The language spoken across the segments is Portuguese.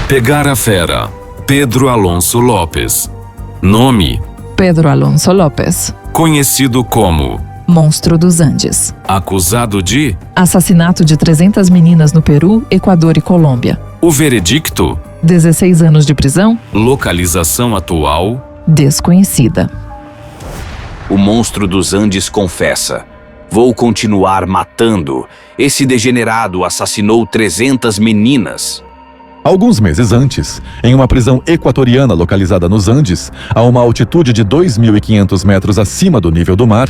Pegar a fera. Pedro Alonso Lopes. Nome: Pedro Alonso Lopes. conhecido como Monstro dos Andes. acusado de Assassinato de 300 meninas no Peru, Equador e Colômbia. o veredicto, 16 anos de prisão? localização atual, Desconhecida. O monstro dos Andes confessa: vou continuar matando. Esse degenerado assassinou 300 meninas. Alguns meses antes, em uma prisão equatoriana localizada nos Andes, a uma altitude de 2.500 metros acima do nível do mar,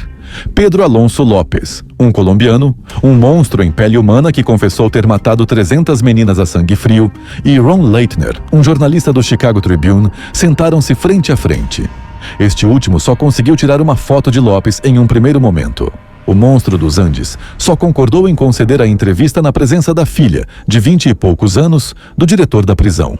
Pedro Alonso Lopes, um colombiano, um monstro em pele humana que confessou ter matado 300 meninas a sangue frio, e Ron Leitner, um jornalista do Chicago Tribune, sentaram-se frente a frente. Este último só conseguiu tirar uma foto de Lopes em um primeiro momento. O monstro dos Andes só concordou em conceder a entrevista na presença da filha, de 20 e poucos anos, do diretor da prisão.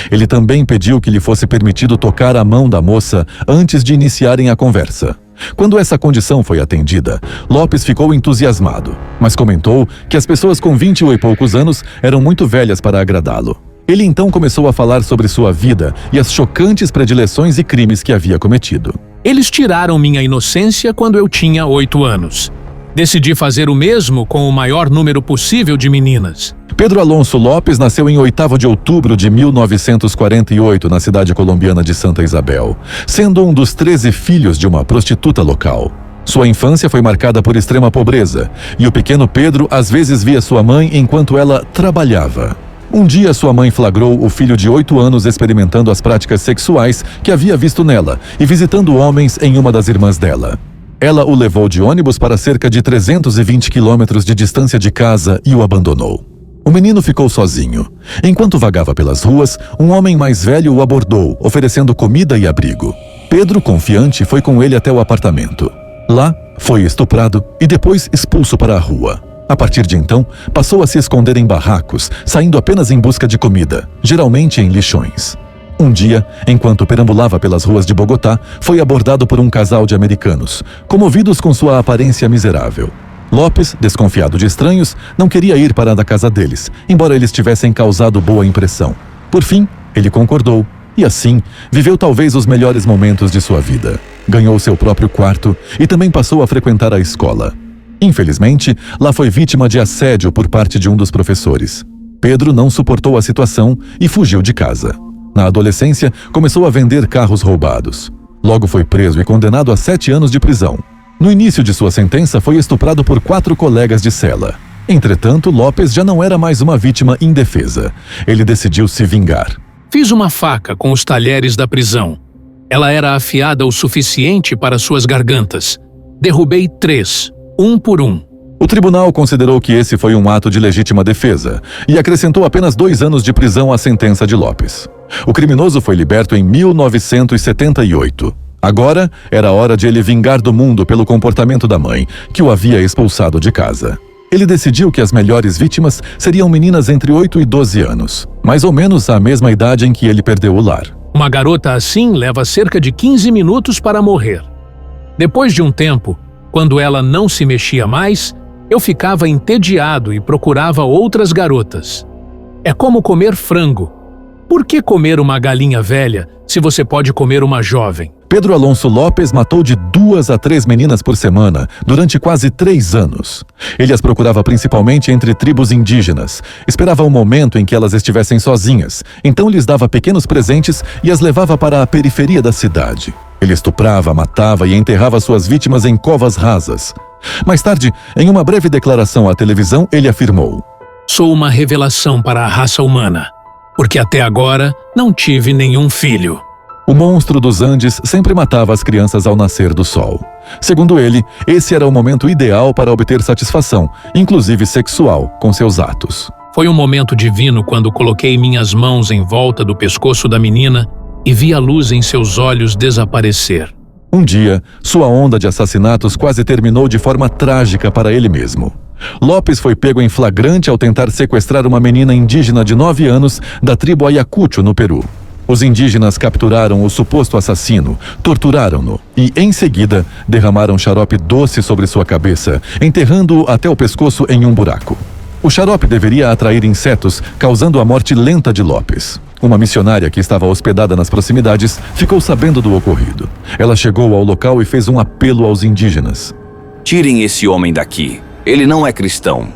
Ele também pediu que lhe fosse permitido tocar a mão da moça antes de iniciarem a conversa. Quando essa condição foi atendida, Lopes ficou entusiasmado, mas comentou que as pessoas com 20 e poucos anos eram muito velhas para agradá-lo. Ele então começou a falar sobre sua vida e as chocantes predileções e crimes que havia cometido. Eles tiraram minha inocência quando eu tinha 8 anos. Decidi fazer o mesmo com o maior número possível de meninas. Pedro Alonso Lopes nasceu em 8º de outubro de 1948 na cidade colombiana de Santa Isabel, sendo um dos 13 filhos de uma prostituta local. Sua infância foi marcada por extrema pobreza, e o pequeno Pedro às vezes via sua mãe enquanto ela trabalhava. Um dia sua mãe flagrou o filho de 8 anos experimentando as práticas sexuais que havia visto nela e visitando homens em uma das irmãs dela. Ela o levou de ônibus para cerca de 320 quilômetros de distância de casa e o abandonou. O menino ficou sozinho. Enquanto vagava pelas ruas, um homem mais velho o abordou, oferecendo comida e abrigo. Pedro, confiante, foi com ele até o apartamento. Lá, foi estuprado e depois expulso para a rua. A partir de então, passou a se esconder em barracos, saindo apenas em busca de comida, geralmente em lixões. Um dia, enquanto perambulava pelas ruas de Bogotá, foi abordado por um casal de americanos, comovidos com sua aparência miserável. Lopes, desconfiado de estranhos, não queria ir para a casa deles, embora eles tivessem causado boa impressão. Por fim, ele concordou, e assim, viveu talvez os melhores momentos de sua vida. Ganhou seu próprio quarto e também passou a frequentar a escola. Infelizmente, lá foi vítima de assédio por parte de um dos professores. Pedro não suportou a situação e fugiu de casa. Na adolescência, começou a vender carros roubados. Logo foi preso e condenado a 7 anos de prisão. No início de sua sentença, foi estuprado por 4 colegas de cela. Entretanto, Lopes já não era mais uma vítima indefesa. Ele decidiu se vingar. Fiz uma faca com os talheres da prisão. Ela era afiada o suficiente para suas gargantas. Derrubei 3. Um por um. O tribunal considerou que esse foi um ato de legítima defesa e acrescentou apenas 2 anos de prisão à sentença de Lopes. O criminoso foi liberto em 1978. Agora era hora de ele vingar do mundo pelo comportamento da mãe, que o havia expulsado de casa. Ele decidiu que as melhores vítimas seriam meninas entre 8 e 12 anos, mais ou menos a mesma idade em que ele perdeu o lar. Uma garota assim leva cerca de 15 minutos para morrer. Depois de um tempo, quando ela não se mexia mais, eu ficava entediado e procurava outras garotas. É como comer frango. Por que comer uma galinha velha se você pode comer uma jovem? Pedro Alonso Lopes matou de 2 a 3 meninas por semana durante quase 3 anos. Ele as procurava principalmente entre tribos indígenas. Esperava o momento em que elas estivessem sozinhas, então lhes dava pequenos presentes e as levava para a periferia da cidade. Ele estuprava, matava e enterrava suas vítimas em covas rasas. Mais tarde, em uma breve declaração à televisão, ele afirmou: Sou uma revelação para a raça humana, porque até agora não tive nenhum filho. O monstro dos Andes sempre matava as crianças ao nascer do sol. Segundo ele, esse era o momento ideal para obter satisfação, inclusive sexual, com seus atos. Foi um momento divino quando coloquei minhas mãos em volta do pescoço da menina e vi a luz em seus olhos desaparecer. Um dia, sua onda de assassinatos quase terminou de forma trágica para ele mesmo. Lopes foi pego em flagrante ao tentar sequestrar uma menina indígena de 9 anos da tribo Ayacucho, no Peru. Os indígenas capturaram o suposto assassino, torturaram-no e, em seguida, derramaram xarope doce sobre sua cabeça, enterrando-o até o pescoço em um buraco. O xarope deveria atrair insetos, causando a morte lenta de Lopes. Uma missionária que estava hospedada nas proximidades ficou sabendo do ocorrido. Ela chegou ao local e fez um apelo aos indígenas. Tirem esse homem daqui. Ele não é cristão.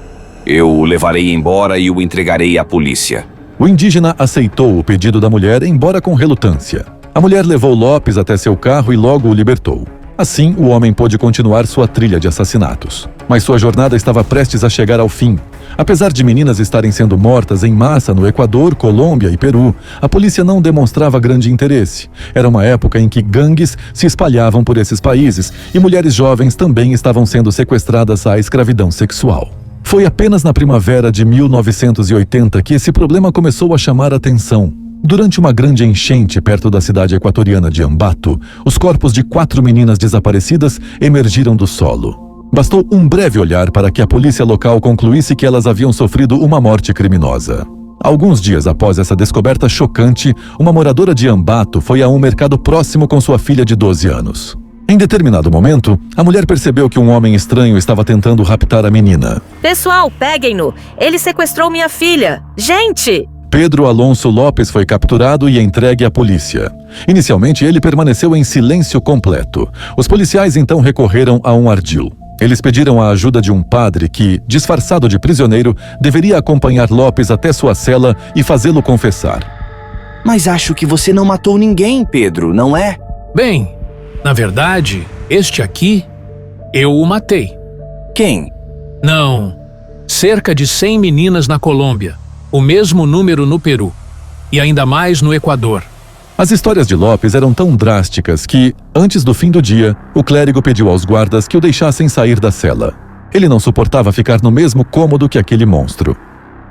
Eu o levarei embora e o entregarei à polícia. O indígena aceitou o pedido da mulher, embora com relutância. A mulher levou Lopes até seu carro e logo o libertou. Assim, o homem pôde continuar sua trilha de assassinatos. Mas sua jornada estava prestes a chegar ao fim. Apesar de meninas estarem sendo mortas em massa no Equador, Colômbia e Peru, a polícia não demonstrava grande interesse. Era uma época em que gangues se espalhavam por esses países e mulheres jovens também estavam sendo sequestradas à escravidão sexual. Foi apenas na primavera de 1980 que esse problema começou a chamar a atenção. Durante uma grande enchente perto da cidade equatoriana de Ambato, os corpos de 4 meninas desaparecidas emergiram do solo. Bastou um breve olhar para que a polícia local concluísse que elas haviam sofrido uma morte criminosa. Alguns dias após essa descoberta chocante, uma moradora de Ambato foi a um mercado próximo com sua filha de 12 anos. Em determinado momento, a mulher percebeu que um homem estranho estava tentando raptar a menina. Pessoal, peguem-no! Ele sequestrou minha filha! Gente! Pedro Alonso Lopes foi capturado e entregue à polícia. Inicialmente, ele permaneceu em silêncio completo. Os policiais então recorreram a um ardil. Eles pediram a ajuda de um padre que, disfarçado de prisioneiro, deveria acompanhar Lopes até sua cela e fazê-lo confessar. Mas acho que você não matou ninguém, Pedro, não é? Bem, na verdade, este aqui, eu o matei. Quem? Não, cerca de 100 meninas na Colômbia, o mesmo número no Peru, e ainda mais no Equador. As histórias de Lopes eram tão drásticas que, antes do fim do dia, o clérigo pediu aos guardas que o deixassem sair da cela. Ele não suportava ficar no mesmo cômodo que aquele monstro.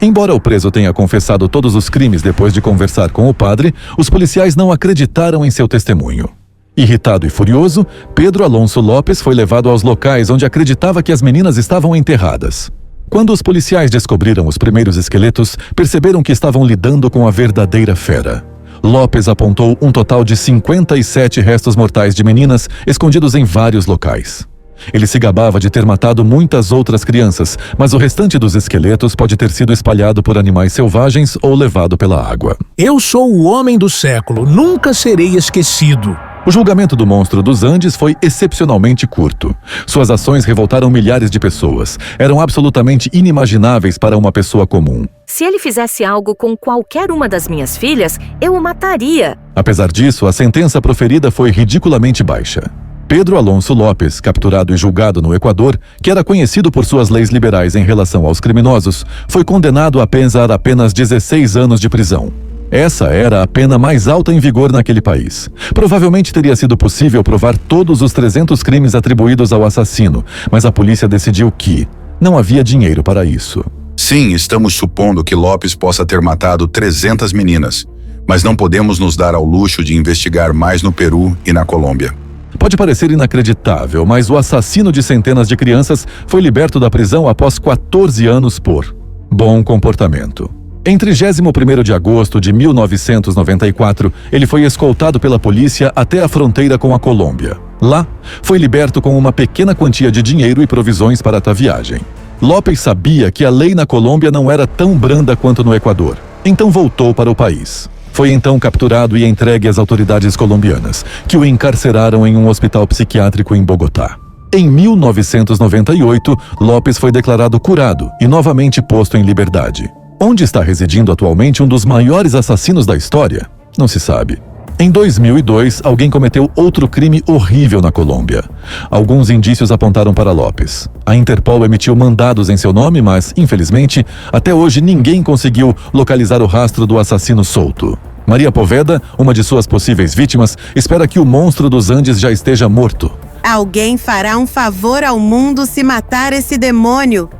Embora o preso tenha confessado todos os crimes depois de conversar com o padre, os policiais não acreditaram em seu testemunho. Irritado e furioso, Pedro Alonso Lopes foi levado aos locais onde acreditava que as meninas estavam enterradas. Quando os policiais descobriram os primeiros esqueletos, perceberam que estavam lidando com a verdadeira fera. Lopes apontou um total de 57 restos mortais de meninas escondidos em vários locais. Ele se gabava de ter matado muitas outras crianças, mas o restante dos esqueletos pode ter sido espalhado por animais selvagens ou levado pela água. Eu sou o homem do século, nunca serei esquecido. O julgamento do monstro dos Andes foi excepcionalmente curto. Suas ações revoltaram milhares de pessoas. Eram absolutamente inimagináveis para uma pessoa comum. Se ele fizesse algo com qualquer uma das minhas filhas, eu o mataria. Apesar disso, a sentença proferida foi ridiculamente baixa. Pedro Alonso Lopes, capturado e julgado no Equador, que era conhecido por suas leis liberais em relação aos criminosos, foi condenado a pensar apenas 16 anos de prisão. Essa era a pena mais alta em vigor naquele país. Provavelmente teria sido possível provar todos os 300 crimes atribuídos ao assassino, mas a polícia decidiu que não havia dinheiro para isso. Sim, estamos supondo que Lopes possa ter matado 300 meninas, mas não podemos nos dar ao luxo de investigar mais no Peru e na Colômbia. Pode parecer inacreditável, mas o assassino de centenas de crianças foi liberto da prisão após 14 anos por bom comportamento. Em 31º de agosto de 1994, ele foi escoltado pela polícia até a fronteira com a Colômbia. Lá, foi liberto com uma pequena quantia de dinheiro e provisões para a viagem. Lopes sabia que a lei na Colômbia não era tão branda quanto no Equador, então voltou para o país. Foi então capturado e entregue às autoridades colombianas, que o encarceraram em um hospital psiquiátrico em Bogotá. Em 1998, Lopes foi declarado curado e novamente posto em liberdade. Onde está residindo atualmente um dos maiores assassinos da história? Não se sabe. Em 2002, alguém cometeu outro crime horrível na Colômbia. Alguns indícios apontaram para Lopes. A Interpol emitiu mandados em seu nome, mas, infelizmente, até hoje ninguém conseguiu localizar o rastro do assassino solto. Maria Poveda, uma de suas possíveis vítimas, espera que o monstro dos Andes já esteja morto. Alguém fará um favor ao mundo se matar esse demônio.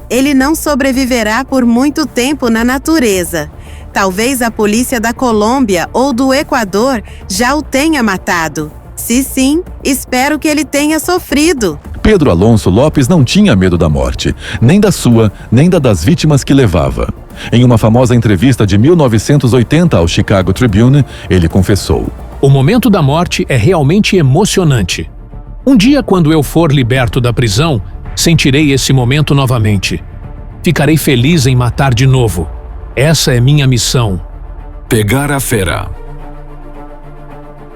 Ele não sobreviverá por muito tempo na natureza. Talvez a polícia da Colômbia ou do Equador já o tenha matado. Se sim, espero que ele tenha sofrido. Pedro Alonso Lopes não tinha medo da morte, nem da sua, nem da das vítimas que levava. Em uma famosa entrevista de 1980 ao Chicago Tribune, ele confessou: O momento da morte é realmente emocionante. Um dia, quando eu for liberto da prisão, sentirei esse momento novamente. Ficarei feliz em matar de novo. Essa é minha missão. Pegar a fera.